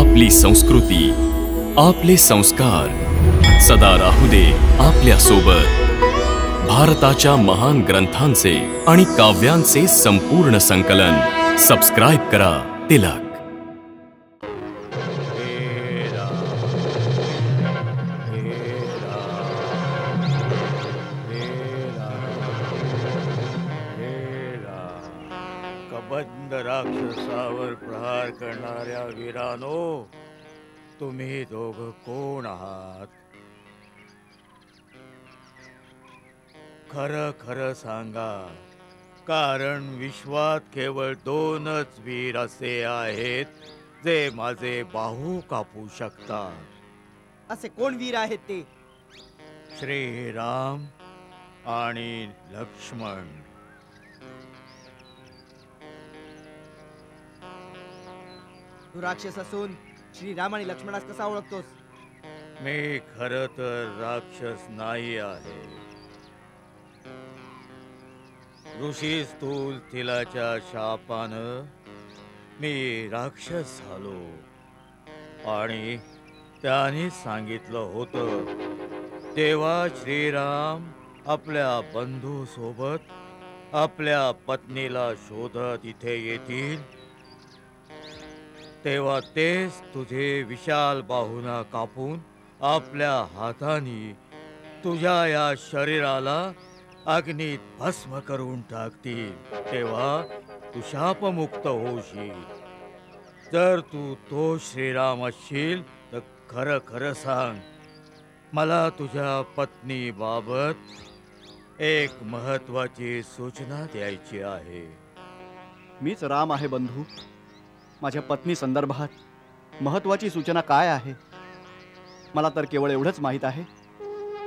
आपली संस्कृती, आपले संस्कार सदा राहू दे आपल्या सोबत। भारताच्या महान ग्रंथांचे आणि काव्यांचे संपूर्ण संकलन सबस्क्राइब करा तिलक। कबंद राक्षसावर प्रहार करणाऱ्या वीरानो, तुम्ही दोघ कोण आहात? खरं खरं सांगा, कारण विश्वात केवळ दोनच वीर असे आहेत जे माझे बाहू कापू शकतात। असे कोण वीर आहेत ते? श्रीराम आणि लक्ष्मण। तू राक्षस असून श्रीराम आणि लक्ष्मणास कसा ओळखतोस? मी खरं तर राक्षस नाही आहे। ऋषी स्थूल तिलाच्या शापानं मी राक्षस झालो आणि त्याने सांगितलं होतं, तेव्हा श्रीराम आपल्या बंधू सोबत आपल्या पत्नीला शोधत इथे येतील, तेव्हा तेच तुझे विशाल बाहुना कापून आपल्या हाताने तुझ्या या शरीराला अग्नीत भस्म करून टाकतील। तेव्हा तू शापमुक्त होशील। जर तू तो श्रीराम असशील तर खरं खरं सांग, मला तुझ्या पत्नी बाबत एक महत्वाची सूचना द्यायची आहे। मीच राम आहे बंधू। माझ्या पत्नी संदर्भात महत्वाची सूचना काय आहे? मला तर केवळ एवढंच माहीत आहे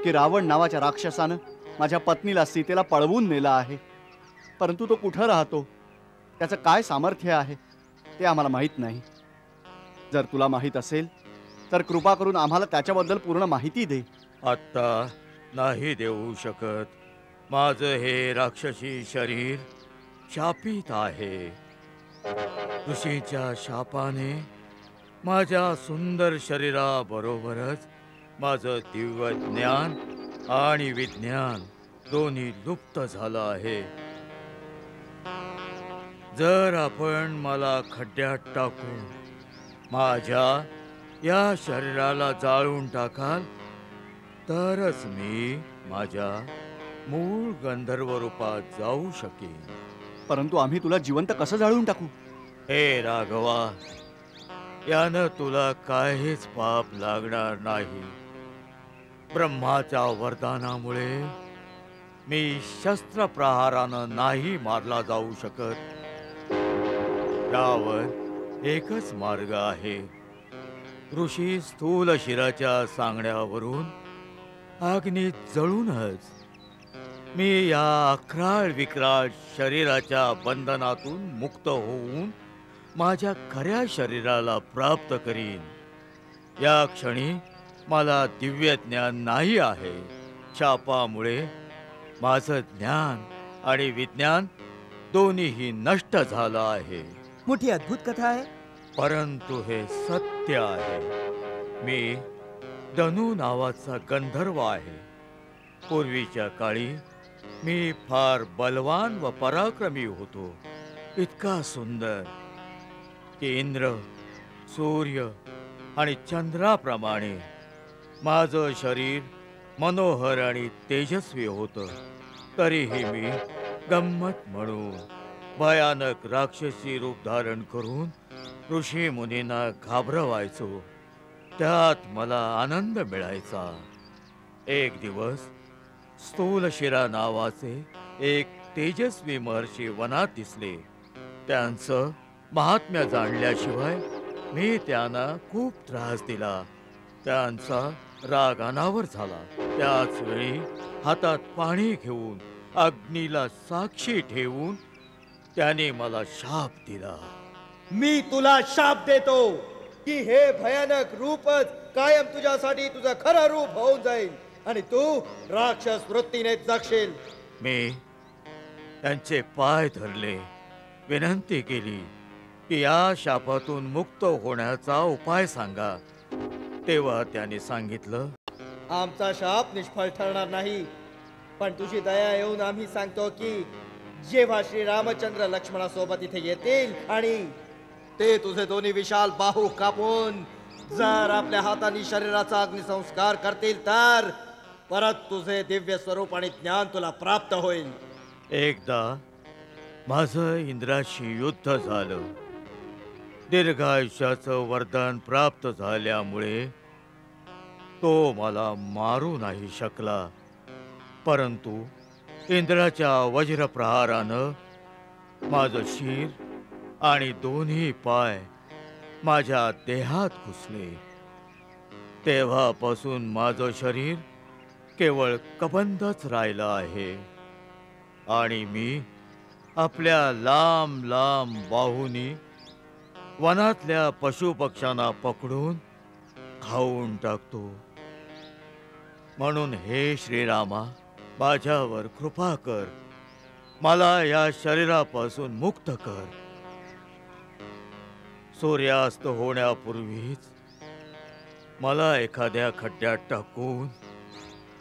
की रावण नावाच्या राक्षसानं माझ्या पत्नीला सीतेला पळवून नेला आहे, परंतु तो कुठं राहतो, त्याचं काय सामर्थ्य आहे ते आम्हाला माहीत नाही। जर तुला माहीत असेल तर कृपा करून आम्हाला त्याच्याबद्दल पूर्ण माहिती दे। आता नाही देऊ शकत। माझं हे राक्षसी शरीर शापित आहे। ऋषीच्या शापाने माझ्या सुंदर शरीराबरोबरच माझं दिव्य ज्ञान आणि विज्ञान दोन्ही लुप्त झालं आहे। जर आपण मला खड्ड्यात टाकून माझ्या या शरीराला जाळून टाकाल तरच मी माझ्या मूळ गंधर्व रूपात जाऊ शकेन। परंतु आम्ही तुला जिवंत कसं जाळून टाकू? हे राघवा, यानं तुला काहीच पाप लागणार नाही। ब्रह्माच्या वरदानामुळे मी शस्त्र प्रहारानं नाही मारला जाऊ शकत। यावर एकच मार्ग आहे। ऋषी स्थूल शिराच्या सांगण्यावरून अग्नीत जळूनच मी या अक्राळ विक्राळ शरीराच्या बंधनातून मुक्त होऊन माझ्या खऱ्या शरीराला प्राप्त करीन। या क्षणी मला दिव्य ज्ञान नाही आहे। शापामुळे माझं ज्ञान आणि विज्ञान दोन्हीही नष्ट झालं आहे। मोठी अद्भुत कथा आहे, परंतु हे सत्य आहे। मी धनु नावाचा गंधर्व आहे। पूर्वीच्या काळी मी फार बलवान व पराक्रमी होतो, इतका सुंदर की इंद्र, सूर्य आणि चंद्राप्रमाणे माझं शरीर मनोहर आणि तेजस्वी होतं। तरीही मी गंमत म्हणून भयानक राक्षसी रूप धारण करून ऋषी मुनींना घाबरवायचो। त्यात मला आनंद मिळायचा। एक दिवस स्थूलशिरा नावाचे एक तेजस्वी महर्षी वनात दिसले। त्यांचं महात्म्य जाणल्याशिवाय मी त्यांना खूप त्रास दिला। त्यांचा राग अनावर झाला। त्याच वेळी हातात पाणी घेऊन अग्नीला साक्षी ठेवून त्याने मला शाप दिला। मी तुला शाप देतो की हे भयानक रूपच कायम तुझ्यासाठी तुझं खरं रूप होऊन जाईल आणि तू राक्षस वृत्तीने जगशील। मी त्यांचे पाय धरले, विनंती केली, की या शापातून मुक्त होण्याचा उपाय सांगा. तेव्हा त्याने सांगितलं, आमचा शाप निष्फळ ठरणार नाही, पण तुझी दया येऊन आम्ही सांगतो की जेव्हा श्री रामचंद्र लक्ष्मणासोबत इथे येतील आणि ते तुझे दोन्ही विशाल बाहू कापून जर आपल्या हाताने शरीराचा अग्निसंस्कार करतील तर परत तुझे दिव्य स्वरूप आणि ज्ञान तुला प्राप्त होईल. एकदा माझं इंद्राशी युद्ध झालं. दीर्घायुष्याचं वरदान प्राप्त झाल्यामुळे तो मला मारू नाही शकला, परंतु इंद्राच्या वज्रप्रहारानं माझं शिर आणि दोन्ही पाय माझ्या देहात घुसले. तेव्हापासून माझं शरीर केवळ कबंधच राहिलं आहे आणि मी आपल्या लांब लांब बाहूंनी वनातल्या पशुपक्ष्यांना पकडून खाऊन टाकतो. म्हणून हे श्रीरामा, माझ्यावर कृपा कर, मला या शरीरापासून मुक्त कर. सूर्यास्त होण्यापूर्वीच मला एखाद्या खड्ड्यात टाकून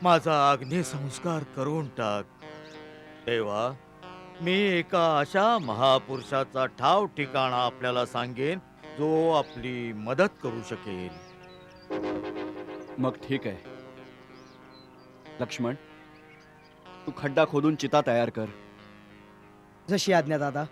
माझा अग्निसंस्कार करून टाक. तेव्हा मी एका अशा महापुरुषाचा ठाव ठिकाणा आपल्याला सांगेन जो आपली मदत करू शकेल. मग ठीक आहे लक्ष्मण, तू खड्डा खोदून चिता तयार कर. जशी आज्ञा दादा.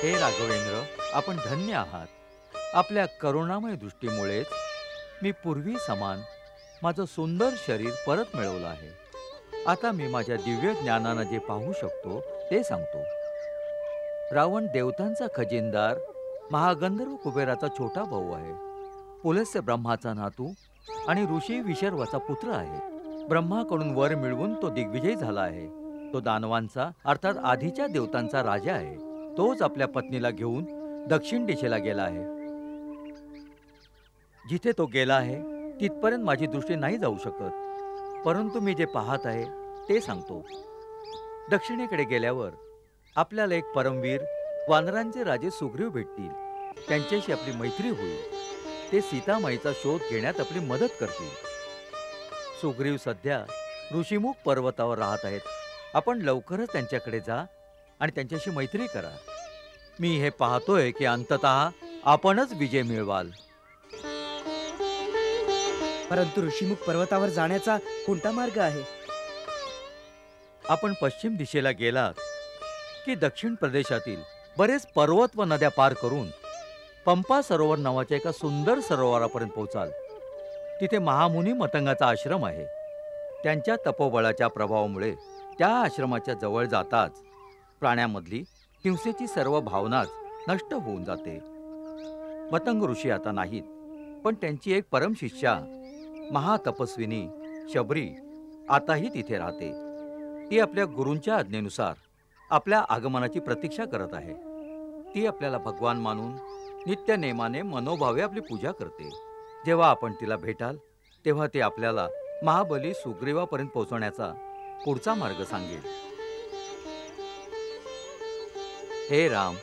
हे राघवेंद्र, आपण धन्य आहात. आपल्या करुणामय दृष्टीमुळेच मी पूर्वी समान माझं सुंदर शरीर परत मिळवलं आहे. आता मी माझ्या दिव्य ज्ञानानं जे पाहू शकतो ते सांगतो. रावण देवतांचा खजिनदार महागंधर्व कुबेराचा छोटा भाऊ आहे. पुलस्य ब्रह्माचा नातू आणि ऋषी विशर्वाचा पुत्र आहे. ब्रह्माकडून वर मिळवून तो दिग्विजयी झाला आहे. तो दानवांचा अर्थात आधीच्या देवतांचा राजा आहे. तोच आपल्या पत्नीला घेऊन दक्षिण दिशेला गेला आहे. जिथे तो गेला आहे तिथपर्यंत माझी दृष्टी नाही जाऊ शकत, परंतु मी जे पाहत आहे ते सांगतो. दक्षिणेकडे गेल्यावर आपल्याला एक परमवीर वानरांचे राजे सुग्रीव भेटतील. त्यांच्याशी आपली मैत्री होईल. ते सीतामाईचा शोध घेण्यात आपली मदत करतील. सुग्रीव सध्या ऋषीमुख पर्वतावर राहत आहेत. आपण लवकरच त्यांच्याकडे जा आणि त्यांच्याशी मैत्री करा. मी हे पाहतोय की अंततः आपणच विजय मिळवाल. परंतु ऋषीमुख पर्वतावर जाण्याचा कोणता मार्ग आहे? आपण पश्चिम दिशेला गेलात की दक्षिण प्रदेशातील बरेच पर्वत व नद्या पार करून पंपा सरोवर नावाच्या एका सुंदर सरोवरापर्यंत पोहोचाल. तिथे महामुनी मतंगाचा आश्रम आहे. त्यांच्या तपोबळाच्या प्रभावामुळे त्या आश्रमाच्या जवळ जाताच प्राण्यामधली हिंसेची सर्व भावनाच नष्ट होऊन जाते. मतंग ऋषी आता नाहीत, पण त्यांची एक परम शिष्या महातपस्विनी शबरी आताही तिथे राहते. ती आपल्या गुरूंच्या आज्ञेनुसार आपल्या आगमनाची प्रतीक्षा करत आहे. ती आपल्याला भगवान मानून नित्य नेमाने मनोभावे आपली पूजा करते. जेव्हा आपण तिला भेटाल तेव्हा ती आपल्याला महाबली सुग्रीवापर्यंत पोहोचण्याचा पुढचा मार्ग सांगेल. हे राम,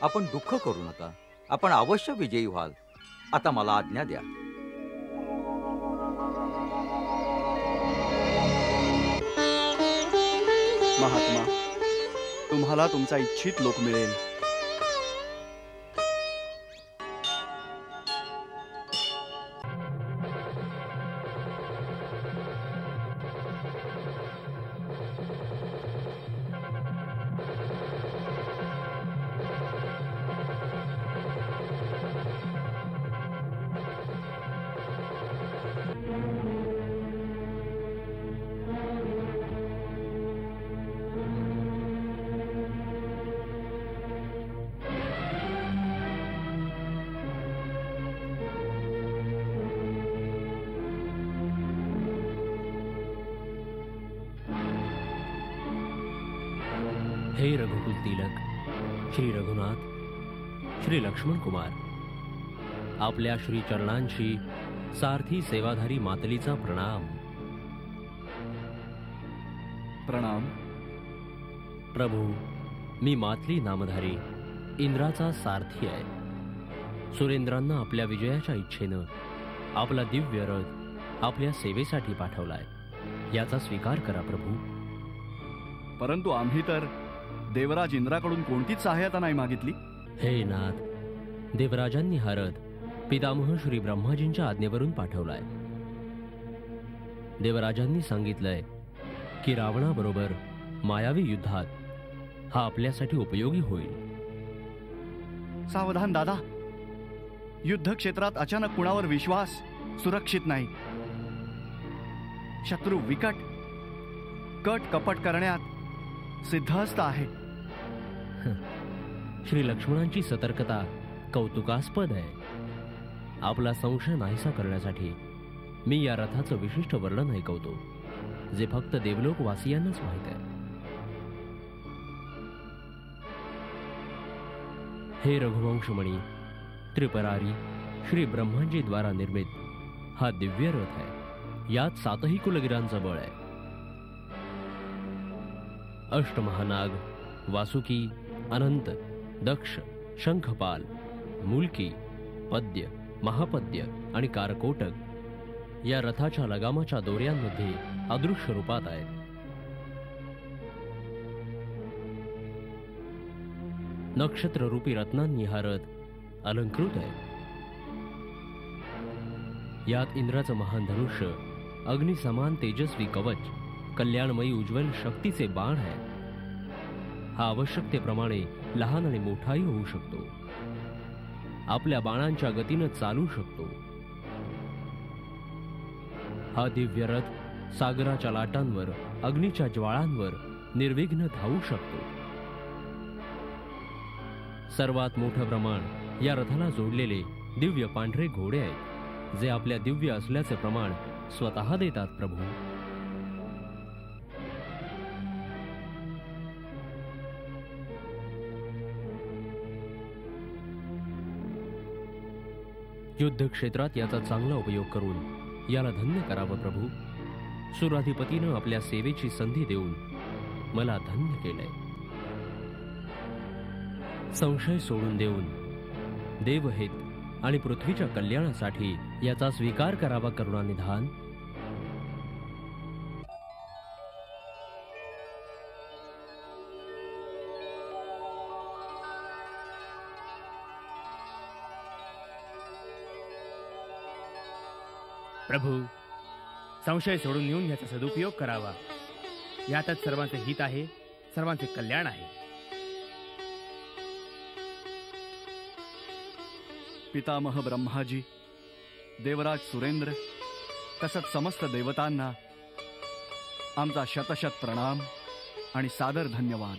आपण दुःख करू नका. आपण अवश्य विजयी व्हाल. आता मला आज्ञा द्या. महात्मा, तुम्हाला तुमचा इच्छित लोक मिळेल. हे रघुकुल तिलक, श्री रघुनाथ, श्री लक्ष्मण कुमार, आपल्या श्री चरणांशी सारथी सेवाधारी मातलीचा प्रणाम. प्रणाम. प्रभू, मी मातली नामधारी इंद्राचा सारथी आहे. सुरेंद्रांना आपल्या विजयाच्या इच्छेनं आपला दिव्य रथ आपल्या सेवेसाठी पाठवलाय. याचा स्वीकार करा प्रभू. परंतु आम्ही तर देवराज इंद्राकडून कोणतीच सहायता नाही मागितली. हे नाथ, देवराजांनी हा रथ पितामह श्री ब्रह्माजींच्या आज्ञेवरून पाठवलाय. देवराजांनी सांगितलंय की रावणाबरोबर मायावी युद्धात हा आपल्यासाठी उपयोगी होईल. सावधान दादा, युद्ध क्षेत्रात अचानक कुणावर विश्वास सुरक्षित नाही. शत्रू विकट, कट कपट करण्यात सिद्धहस्त आहे. श्री लक्ष्मणांची सतर्कता कौतुकास्पद आहे. आपला संशय नाहीसा करण्यासाठी मी या रथाचं विशिष्ट वर्णन ऐकवतो, जे फक्त देवलोकवासियांनाच माहीत आहे. हे रघुवंशमणी, त्रिपरारी श्री ब्रह्माजी द्वारा निर्मित हा दिव्य रथ आहे. यात 7ही कुलगिरांचं बळ आहे. अष्टमहानाग, वासुकी, अनंत, दक्ष, शंखपाल, मुलकी, पद्य, महापद्य आणि कारकोटक या रथाच्या लगामाच्या दोऱ्यांमध्ये अदृश्य रूपात आहेत. नक्षत्ररूपी रत्नांनी हा रथ अलंकृत आहे. यात इंद्राचं महान धनुष्य, अग्निसमान तेजस्वी कवच, कल्याणमयी उज्ज्वल शक्तीचे बाण आहे. हा आवश्यकतेप्रमाणे लहान आणि मोठाही होऊ शकतो. आपल्या बाणांच्या गतीनं चालू शकतो. हा दिव्य रथ सागराच्या लाटांवर, अग्नीच्या ज्वाळांवर निर्विघ्न धावू शकतो. सर्वात मोठं प्रमाण या रथाला जोडलेले दिव्य पांढरे घोडे आहेत, जे आपल्या दिव्य असल्याचे प्रमाण स्वतः देतात. प्रभू, युद्ध क्षेत्रात याचा चांगला उपयोग करून याला धन्य करावं. प्रभू, सुराधिपतीनं आपल्या सेवेची संधी देऊन मला धन्य केलंय. संशय सोडून देऊन देवहित आणि पृथ्वीच्या कल्याणासाठी याचा स्वीकार करावा. करुणानिधान, प्रभू, संशय सोडून येऊन याचा सदुपयोग करावा. यातच सर्वांचे हित आहे, सर्वांचे कल्याण आहे. पितामह ब्रह्माजी, देवराज सुरेंद्र तसंच समस्त देवतांना आमचा शतशत प्रणाम आणि सादर धन्यवाद.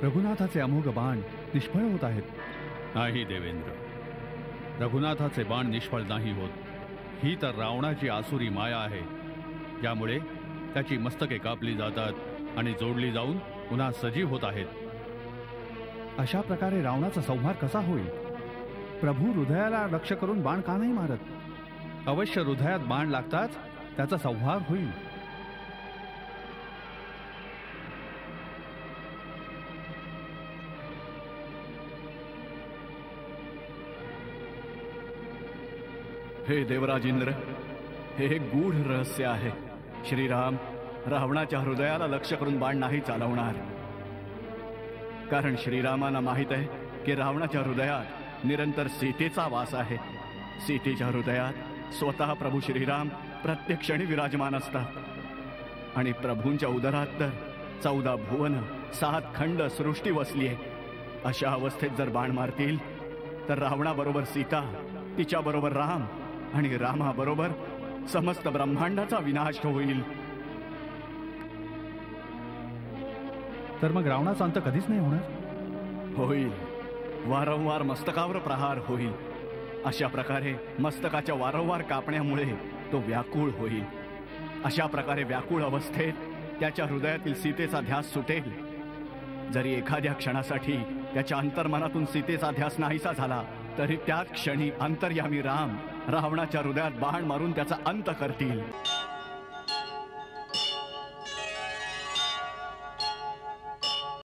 रघुनाथाचे अमोघ बाण निष्फळ होत आहेत. नाही देवेंद्र, रघुनाथाचे बाण निष्फळ नाही होत. ही तर रावणाची आसुरी माया आहे, ज्यामुळे त्याची मस्तके कापली जातात आणि जोडली जाऊन पुन्हा सजीव होत आहेत. अशा प्रकारे रावणाचा संहार कसा होईल? प्रभू हृदयाला लक्ष्य करून बाण का नाही मारत? अवश्य हृदयात बाण लागताच त्याचा संहार होईल. हे देवराज इंद्र, हे एक गूढ रहस्य आहे. श्रीराम रावणाच्या हृदयाला लक्ष्य करून बाण नाही चालवणार, कारण श्रीरामांना माहित आहे की रावणाच्या हृदयात निरंतर सीतेचा वास आहे. सीतेच्या हृदयात स्वतः प्रभू श्रीराम प्रत्येक क्षणी विराजमान असतात आणि प्रभूंच्या उदरात तर 14 भुवन 7 खंड सृष्टी वसली आहे. अशा अवस्थेत जर बाण मारतील तर रावणाबरोबर सीता, तिच्याबरोबर राम आणि रामाबरोबर समस्त ब्रह्मांडाचा विनाश होईल. तर मग रावणाचा अंत कधीच नाही होणार? होईल. वारंवार मस्तकावर प्रहार होईल. अशा प्रकारे मस्तकाच्या वारंवार कापण्यामुळे तो व्याकुळ होईल. अशा प्रकारे व्याकुळ अवस्थेत त्याच्या हृदयातील सीतेचा ध्यास सुटेल. जरी एखाद्या क्षणासाठी त्याच्या अंतर्मनातून सीतेचा ध्यास नाहीसा झाला तरी त्याच क्षणी अंतर्यामी राम रावणाच्या हृदयात बाण मारून त्याचा अंत करतील.